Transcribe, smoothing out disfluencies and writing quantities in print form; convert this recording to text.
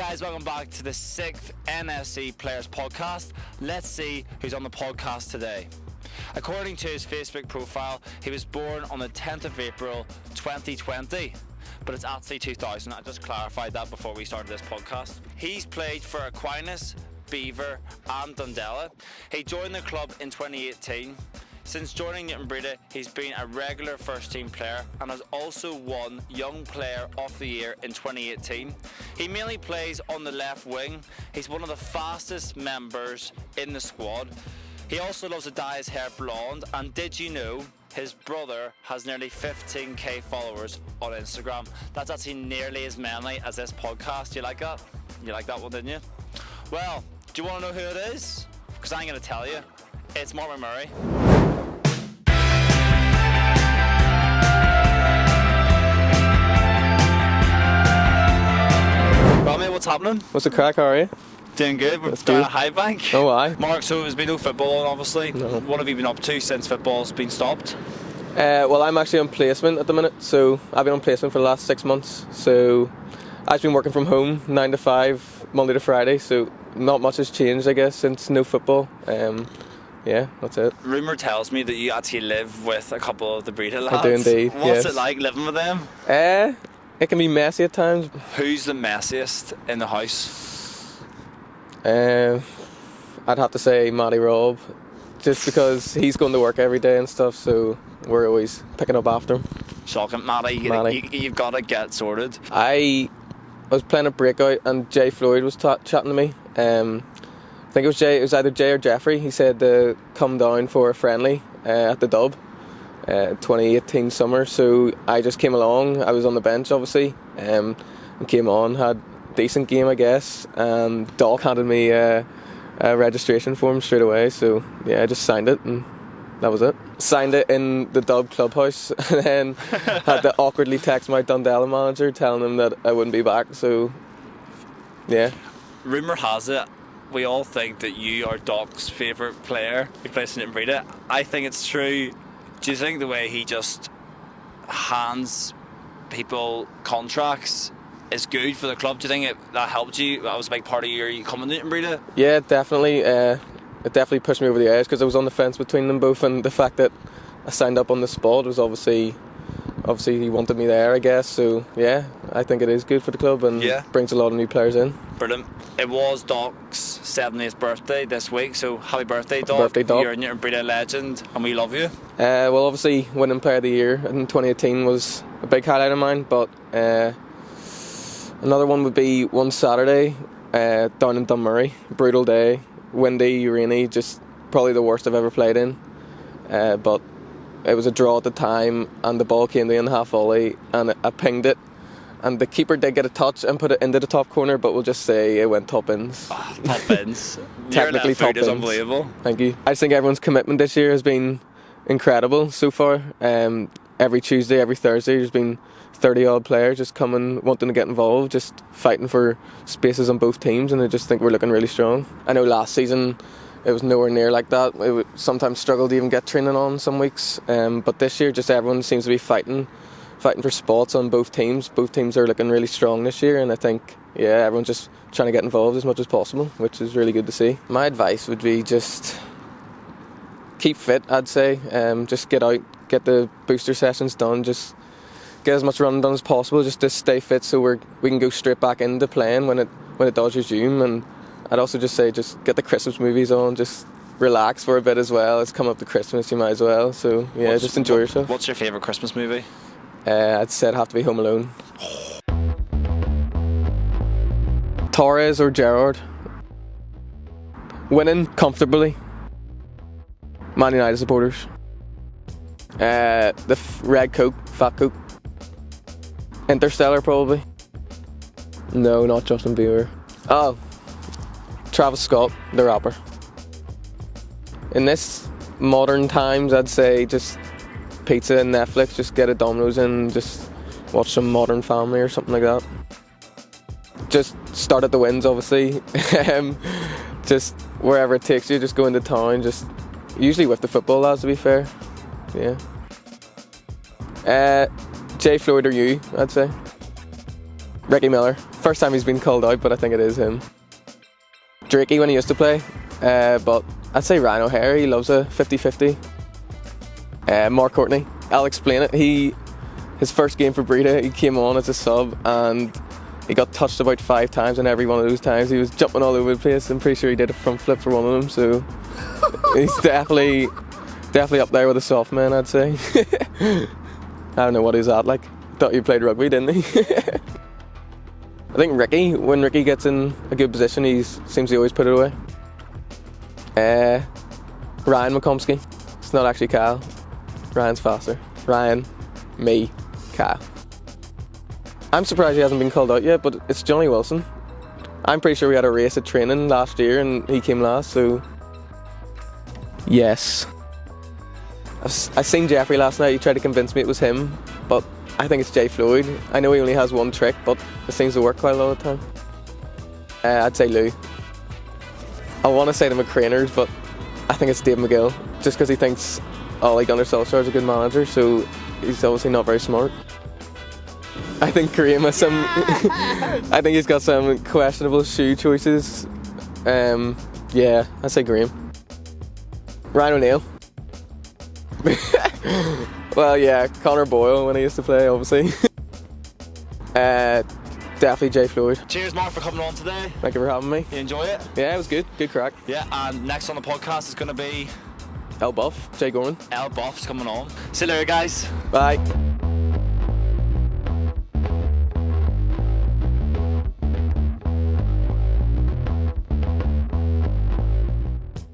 Guys, welcome back to the 6th NSC Players Podcast. Let's see who's on the podcast today. According to his Facebook profile, he was born on the 10th of April 2020, but it's actually 2000. I just clarified that before we started this podcast. He's played for Aquinas, Beaver and Dundela. He joined the club in 2018. Since joining Newtownbreda, he's been a regular first team player and has also won Young Player of the Year in 2018. He mainly plays on the left wing. He's one of the fastest members in the squad. He also loves to dye his hair blonde, and did you know his brother has nearly 15k followers on Instagram? That's actually nearly as many as this podcast. You like that? You like that one, didn't you? Well, do you want to know who it is? Because I'm going to tell you. It's Mark McMurray. Well, mate, what's happening? What's the crack, how are you? Doing good. We're down at High Bank. Oh, aye. Mark, so there's been no football on, obviously. No. What have you been up to since football's been stopped? Well, I'm actually on placement at the minute, so I've been on placement for the last 6 months. So I've been working from home 9 to 5, Monday to Friday, so not much has changed, I guess, since no football. Yeah, that's it. Rumour tells me that you actually live with a couple of the Breda lads. I do indeed. What's yes. it like living with them? It can be messy at times. Who's the messiest in the house? I'd have to say Matty Robb, just because he's going to work every day and stuff, so we're always picking up after him. Shocking, Matty. You've got to get sorted. I was playing a breakout and Jay Floyd was chatting to me. I think it was either Jay or Jeffrey. He said to come down for a friendly at the Dub, 2018 summer. So I just came along. I was on the bench, obviously, and came on. Had a decent game, I guess. And Doc handed me a registration form straight away. So yeah, I just signed it, and that was it. Signed it in the Dub clubhouse, and then had to awkwardly text my Dundela manager telling him that I wouldn't be back. So yeah. Rumour has it, we all think that you are Doc's favourite player who plays in Newtownbreda. I think it's true. Do you think the way he just hands people contracts is good for the club? Do you think that helped you? That was a big part of you coming to Newtownbreda? Yeah, definitely. It definitely pushed me over the edge because I was on the fence between them both, and the fact that I signed up on the spot was obviously he wanted me there, I guess. So yeah, I think it is good for the club and brings a lot of new players in. Brilliant. It was Doc's 70th birthday this week, so happy birthday, Doc. Birthday, Doc. You're a Newtownbreda legend and we love you. Well, obviously winning Player of the Year in 2018 was a big highlight of mine, but another one would be one Saturday down in Dunmurray. Brutal day, windy, rainy, just probably the worst I've ever played in. But it was a draw at the time, and the ball came to in half volley, and I pinged it, and the keeper did get a touch and put it into the top corner, but we'll just say it went top bins. Oh, top bins. Technically top bins. Is unbelievable. Thank you. I just think everyone's commitment this year has been incredible so far. Every Tuesday, every Thursday, there's been 30 odd players just coming, wanting to get involved, just fighting for spaces on both teams, and I just think we're looking really strong. I know last season it was nowhere near like that. It would sometimes struggle to even get training on some weeks, but this year just everyone seems to be fighting for spots on both teams. Both teams are looking really strong this year, and I think everyone's just trying to get involved as much as possible, which is really good to see. My advice would be just keep fit, I'd say. Just get out, get the booster sessions done, just get as much running done as possible, just to stay fit so we can go straight back into playing when it does resume. And I'd also just say just get the Christmas movies on, just relax for a bit as well. It's coming up to Christmas, you might as well. So yeah, just enjoy yourself. What's your favourite Christmas movie? I'd say it'd have to be Home Alone. Torres or Gerrard? Winning comfortably. Man United supporters. The Red Coke, Fat Coke. Interstellar probably. No, not Justin Bieber. Oh, Travis Scott, the rapper. In this modern times, I'd say just pizza and Netflix, just get a Domino's and just watch some Modern Family or something like that. Just start at the wins, obviously. Just wherever it takes you, just go into town, just usually with the football lads, to be fair. Yeah. Jay Floyd or you, I'd say. Ricky Miller. first time he's been called out, but I think it is him. Drakey when he used to play, but I'd say Ryan O'Hare. He loves a 50-50. Mark Courtney. I'll explain it. His first game for Breda, he came on as a sub and he got touched about 5 times, and every one of those times he was jumping all over the place. I'm pretty sure he did a front flip for one of them, so he's definitely up there with the soft man, I'd say. I don't know what he's at like. Thought he played rugby, didn't he? I think Ricky, when Ricky gets in a good position, he seems to always put it away. Ryan McComsky. It's not actually Kyle. Ryan's faster. Ryan, me, Kyle. I'm surprised he hasn't been called out yet, but it's Johnny Wilson. I'm pretty sure we had a race at training last year and he came last, so yes. I seen Jeffrey last night. He tried to convince me it was him, but I think it's Jay Floyd. I know he only has one trick, but it seems to work quite a lot of the time. I'd say Lou. I want to say the McCraners, but I think it's Dave McGill, just because he thinks Ollie Gunnar Solskjaer is a good manager, so he's obviously not very smart. I think Graham has some. I think he's got some questionable shoe choices. Yeah, I'd say Graham. Ryan O'Neill. Well, yeah, Connor Boyle when he used to play, obviously. Definitely Jay Floyd. Cheers, Mark, for coming on today. Thank you for having me. You enjoy it? Yeah, it was good. Good crack. Yeah, and next on the podcast is going to be El Buff, Jay Gorman. El Buff's coming on. See you later, guys. Bye.